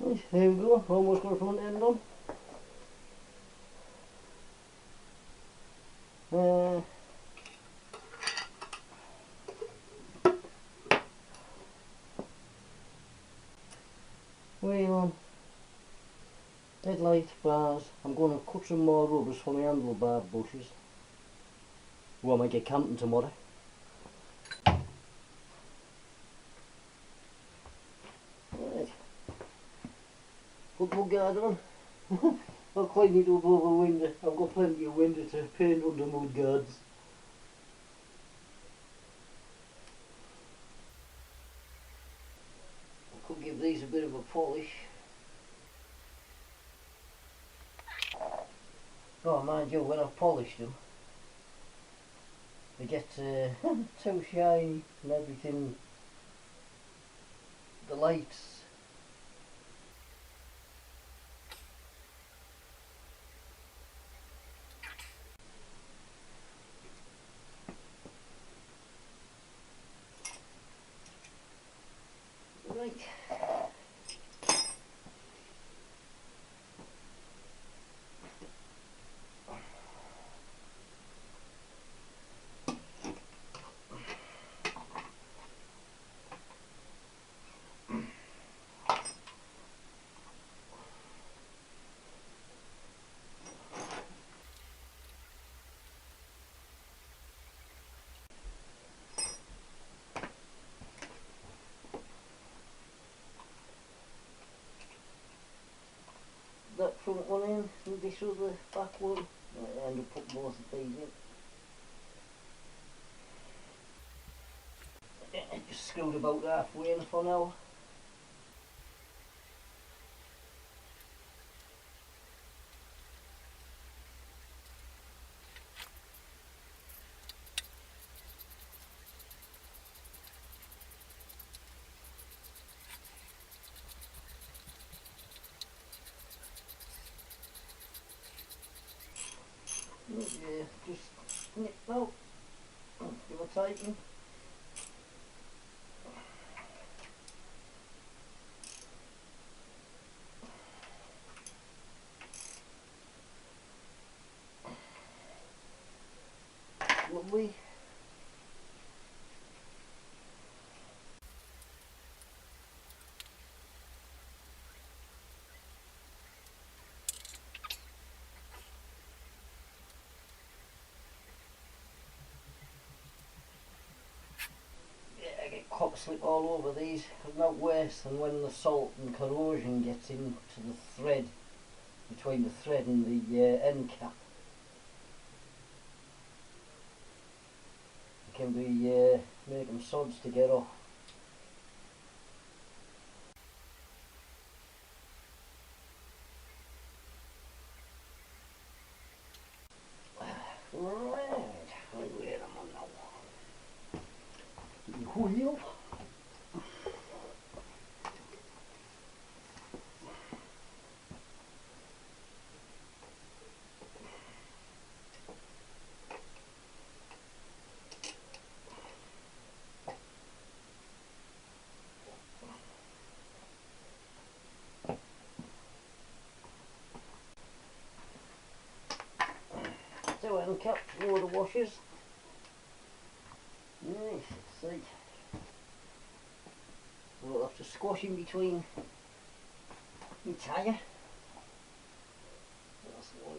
There we go, almost got a front end on. Wheel on. Headlight bars. I'm going to cut some more rubbers for my handlebar bushes. Well, I might get camping tomorrow. Right. Put mudguard on. I'll climb it up over the window. I've got plenty of window to paint under mudguards. I could give these a bit of a polish. Oh, mind you, when I've polished them, they get too shiny and everything. The lights. Right. That front one in with this other back one. I end up putting both of these in. I just screwed about halfway in for now. Yeah, just snip out. Give a tighten. Lovely. Copper slip all over these, not worse than when the salt and corrosion gets into the thread, between the thread and the end cap. It can be making sods to get off. Right, where am I now? Wheel. So end cap, load of washers. Nice, let's see. We'll have to squash in between the tyre. That's why.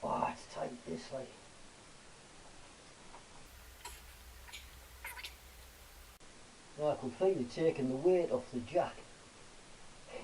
Oh, it's tight this way. Now I could feel it taking the weight off the jack.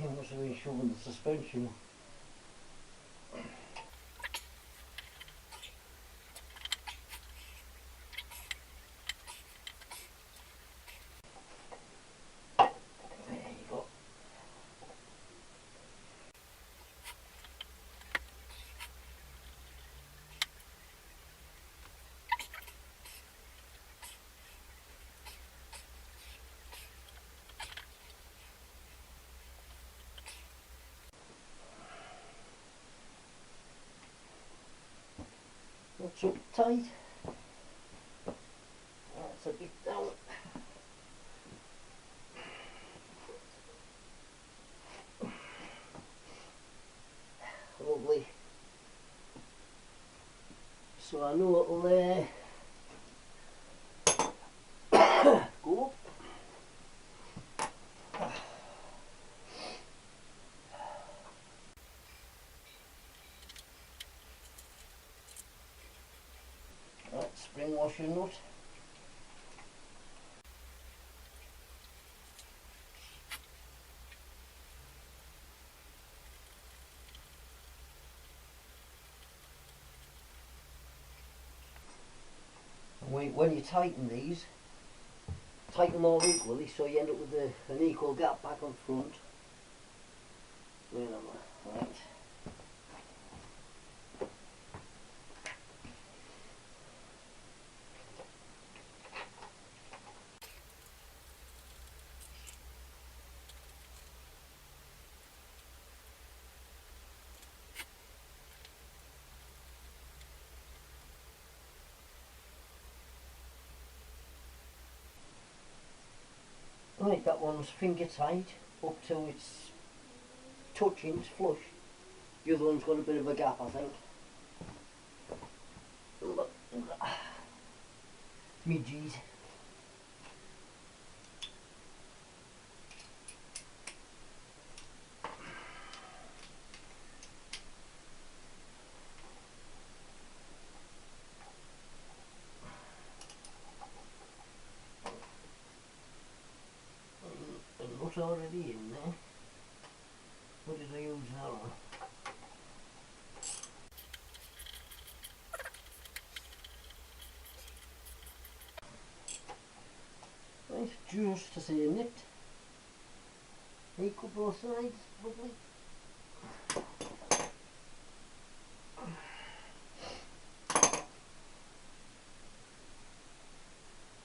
It must have been shoving the suspension. There you go. nuts up tight. That's a bit down. Lovely. So I know it'll go up. Right, spring washer nut. And when you tighten these, tighten them all equally so you end up with an equal gap back and front. Right. Right, that one's finger tight up till it's touching, it's flush. The other one's got a bit of a gap, I think. Midges. A nut already in there. What did I use that on? Right, just to see a nipped. Equal both sides, lovely.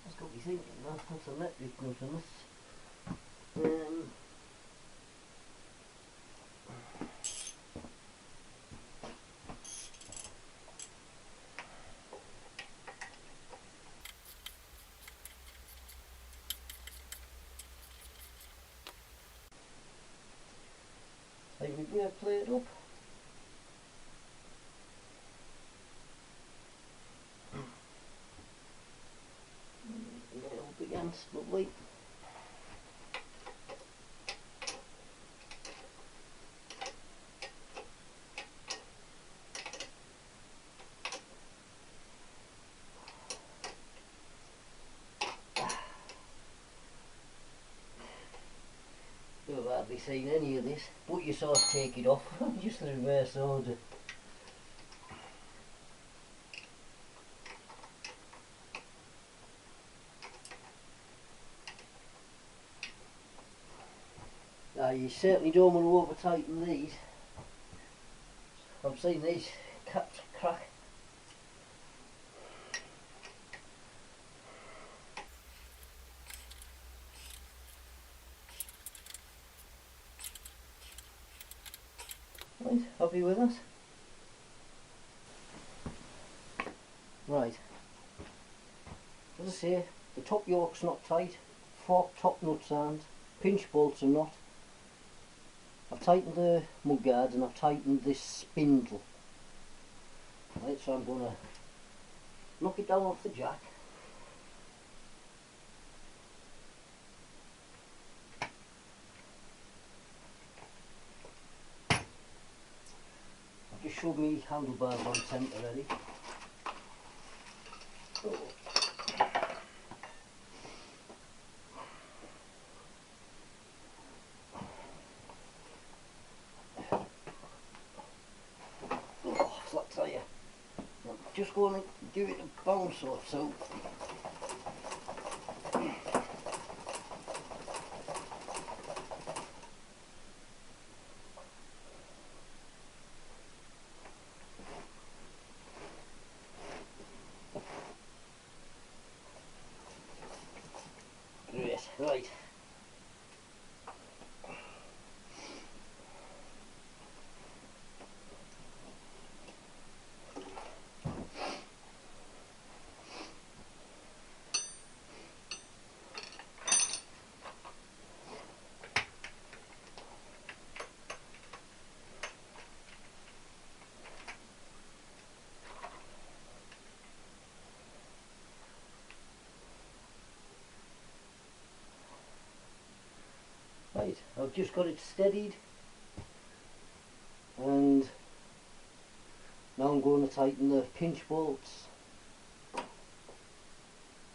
That's got me thinking now, that's a metric nut on this. Take my brake plate up. Nail up against, lovely. You'll hardly seen any of this, but you sort of take it off, just the reverse order. Now you certainly don't want to over tighten these. I've seen these caps crack. Right, happy with us? Right, as I say, the top yoke's not tight, fork top nuts aren't, pinch bolts are not. I've tightened the mudguards and I've tightened this spindle. Right, so I'm going to knock it down off the jack. I've just shoved me handlebars on centre ready. Flat tire. I'm just going to give it a bounce or so. Great, right. Right, I've just got it steadied, and now I'm going to tighten the pinch bolts,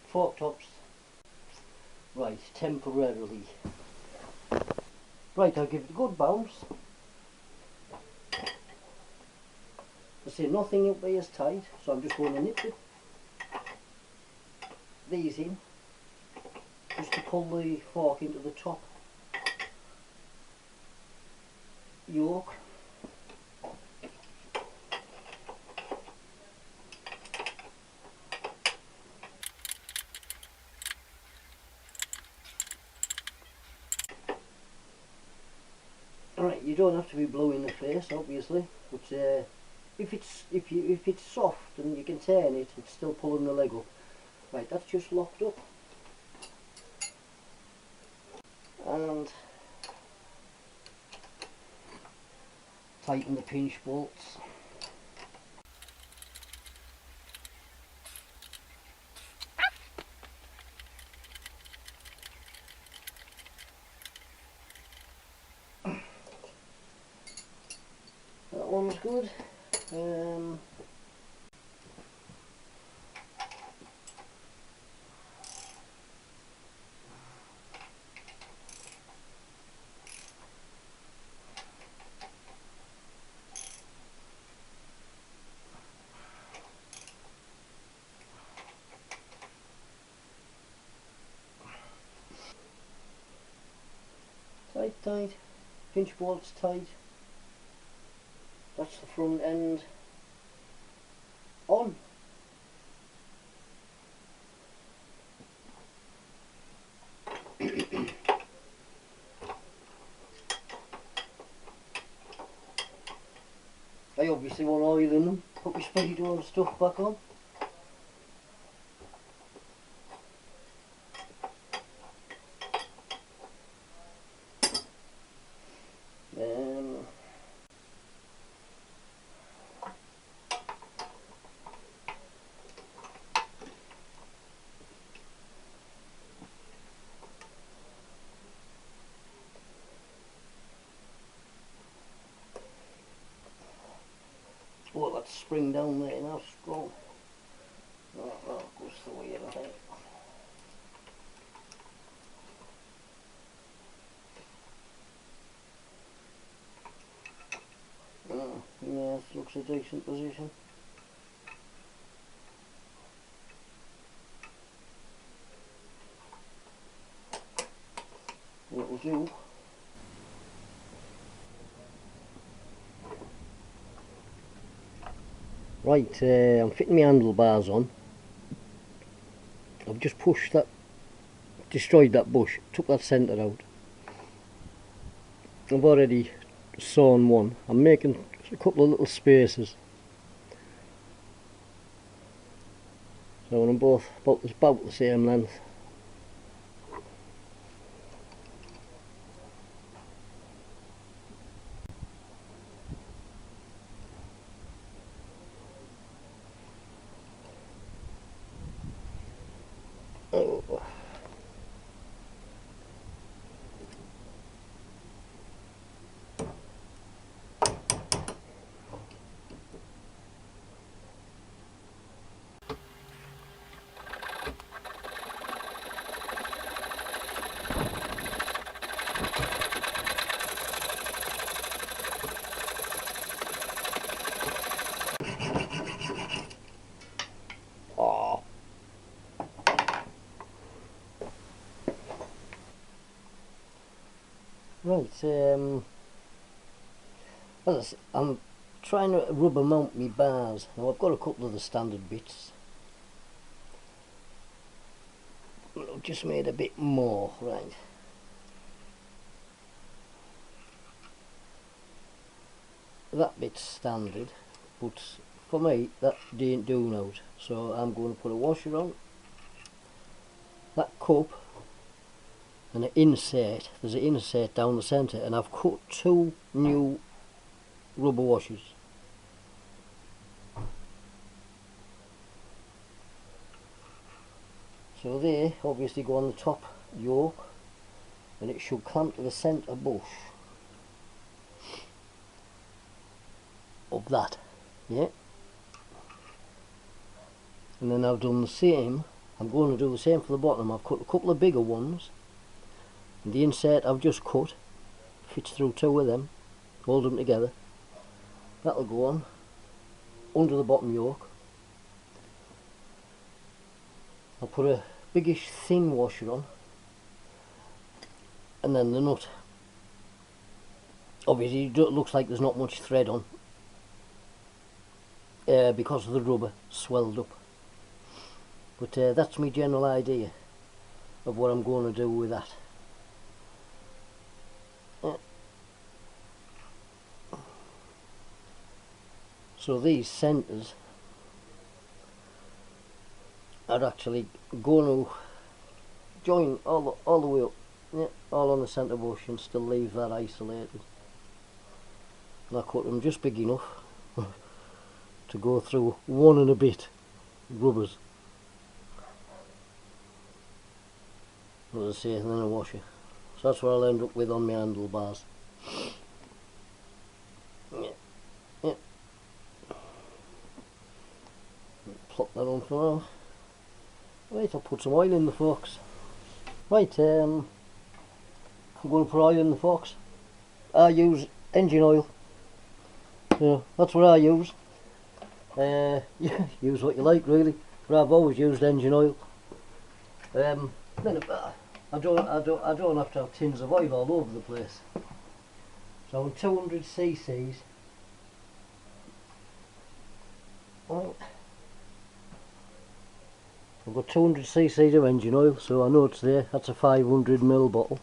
fork tops, right, temporarily. Right, I'll give it a good bounce. I say nothing up there is tight, so I'm just going to nip these in, just to pull the fork into the top yoke. Right, you don't have to be blue in the face, obviously, but if it's soft and you can turn it, it's still pulling the leg up. Right, that's just locked up, and tighten the pinch bolts. That one's good. Tight, pinch bolts tight. That's the front end on. I obviously want oil in them, put my speedo and stuff back on. Oh, that's spring down there now, strong. That goes the way I think. Yeah, it looks a decent position. It'll do. Right, I'm fitting my handlebars on. I've just pushed that, destroyed that bush, took that centre out. I've already sawn one. I'm making a couple of little spaces. So I'm both about the same length. Oh. Oh. Right, as I said, I'm trying to rubber mount my bars. Now I've got a couple of the standard bits. I've just made a bit more, right. That bit's standard, but for me that didn't do out, so I'm going to put a washer on. That cup and an insert, there's an insert down the centre, and I've cut 2 new rubber washers. So they obviously go on the top yoke, and it should clamp to the centre bush of that, yeah. And then I've done the same, I'm going to do the same for the bottom. I've cut a couple of bigger ones, and the insert I've just cut fits through two of them, hold them together. That'll go on under the bottom yoke. I'll put a biggish thin washer on, and then the nut. Obviously it looks like there's not much thread on because of the rubber swelled up, but that's my general idea of what I'm going to do with that. So these centres are actually going to join all the way up, yeah, all on the centre bush, and still leave that isolated. And I cut them just big enough to go through one and a bit rubbers, as I say, and then a washer. So that's what I'll end up with on my handlebars. Yeah, yeah. Plop that on for now. Right, I'll put some oil in the forks. Right, I'm going to put oil in the forks. I use engine oil. Yeah, that's what I use. Yeah, use what you like really, but I've always used engine oil. Then I don't have to have tins of oil all over the place. So on 200 cc's. Well, I've got 200 cc's of engine oil, so I know it's there. That's a 500ml bottle.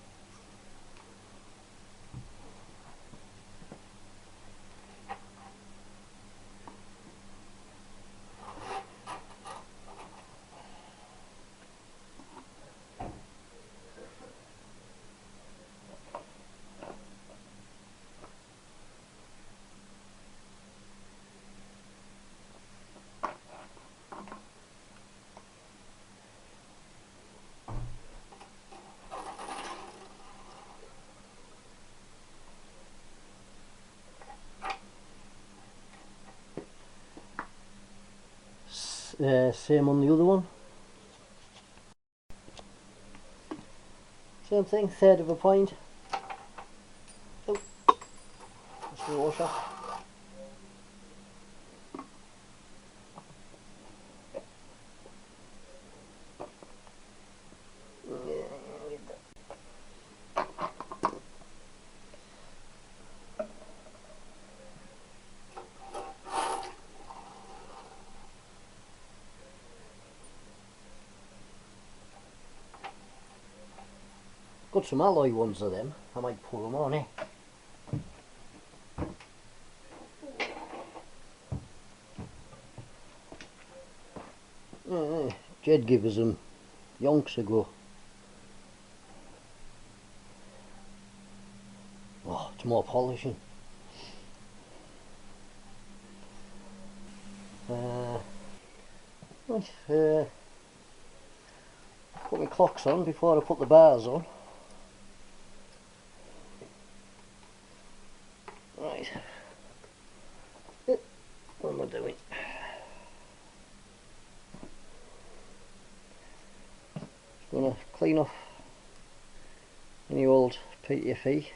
Same on the other one. Same thing, third of a pint. Oh, that's the washer. Got some alloy ones of them, I might put them on, eh? Jed gave us them yonks ago. Oh, it's more polishing. Right, put my clocks on before I put the bars on. Right, what am I doing? Just going to clean off any old PTFE.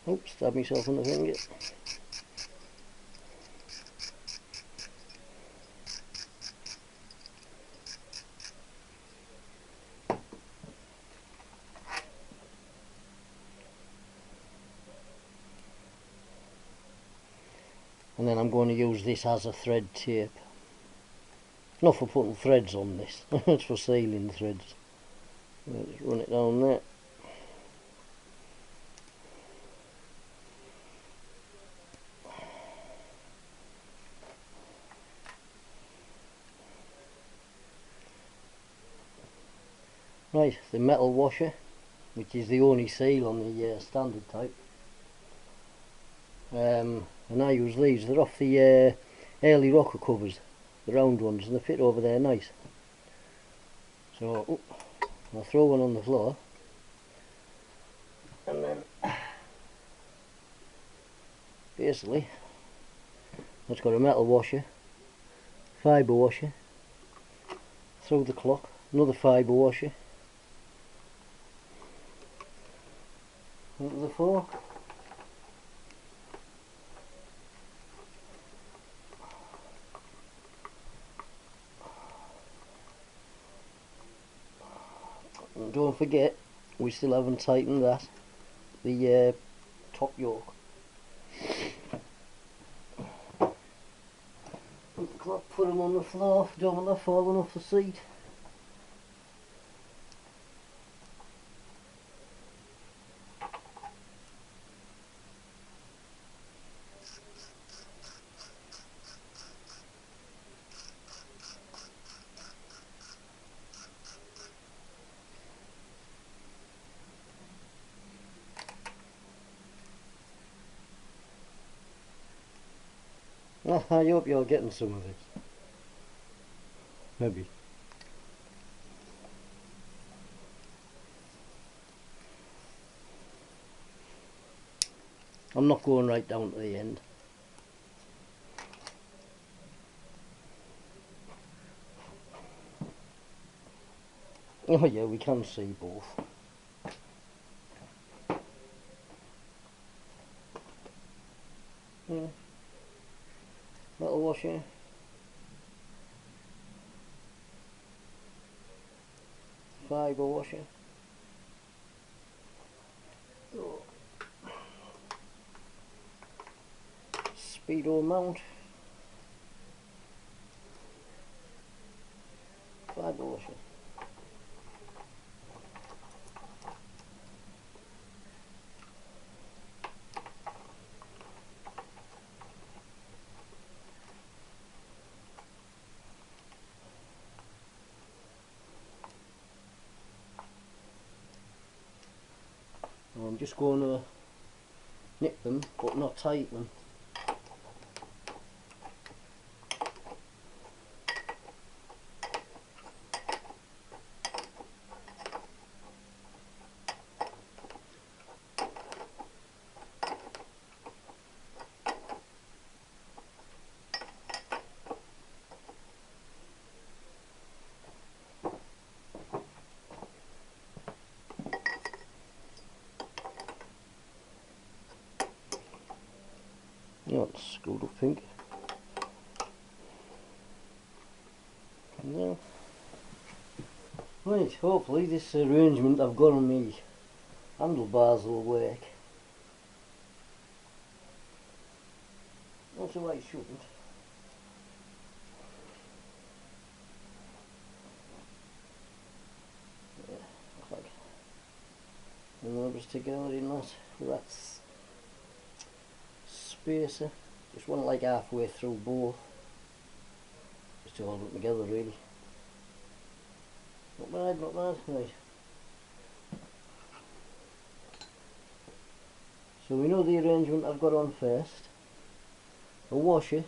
Oops, stabbed myself in the finger. And then I'm going to use this as a thread tape. Not for putting threads on this, it's for sealing threads. Just run it down there. Right, the metal washer, which is the only seal on the standard type. and I use these. They're off the early rocker covers, the round ones, and they fit over there nice. So I'll throw one on the floor, and then basically it's got a metal washer, fibre washer, through the clock, another fibre washer, into the fork. And don't forget, we still haven't tightened that, the top yoke. Put the clock, put them on the floor, don't want that falling off the seat. Well, I hope you're getting some of this. Maybe. I'm not going right down to the end. Oh yeah, we can see both. Yeah. Metal washer. Fibre washer. Oh. Speedo mount. Fibre washer. I'm just going to nip them, but not tighten them. Yeah, it's screwed up, think. Yeah. Right, hopefully this arrangement I've got on me handlebars will work. Not so I shouldn't. Yeah, looks like the numbers together in that. That's spacer. Just one like halfway through both. Just to hold them together really. Not bad, not bad. Right. So we know the arrangement I've got on first. A washer,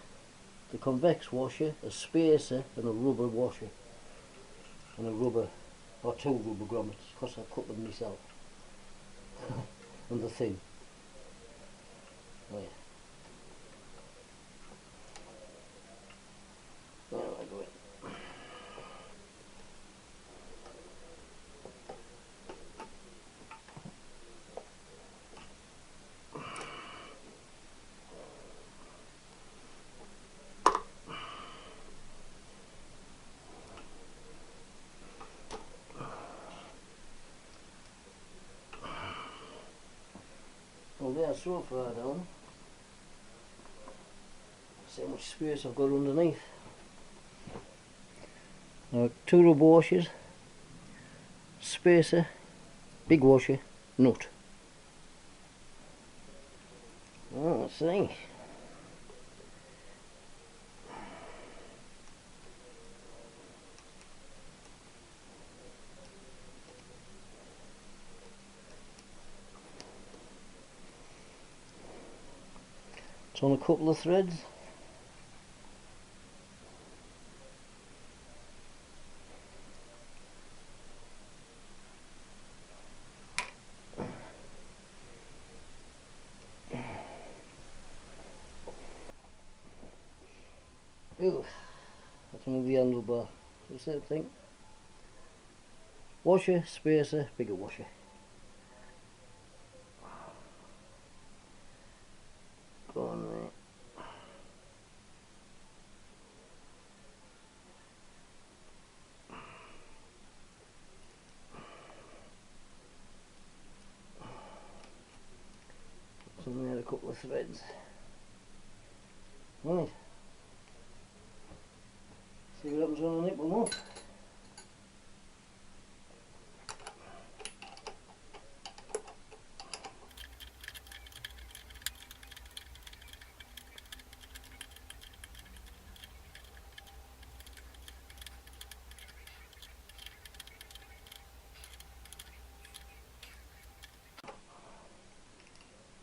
the convex washer, a spacer and a rubber washer. And a rubber, or two rubber grommets, because I cut them myself. And the thin. Oh yeah. There I go. Well, they're so far down. See how much space I've got underneath. Now, two rubber washers, spacer, big washer, nut. Well, let's see. It's on a couple of threads. Ooh, that's another handlebar. It's the same thing. Washer, spacer, bigger washer. Go on there. Something there, a couple of threads. Right. See what happens when I nip them off.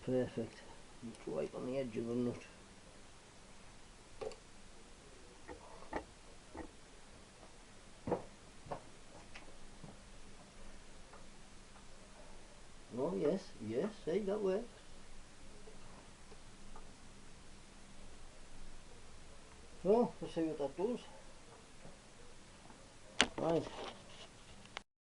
Perfect. It's right on the edge of the nut. Oh yes, yes, see that works. So, let's see what that does. Right.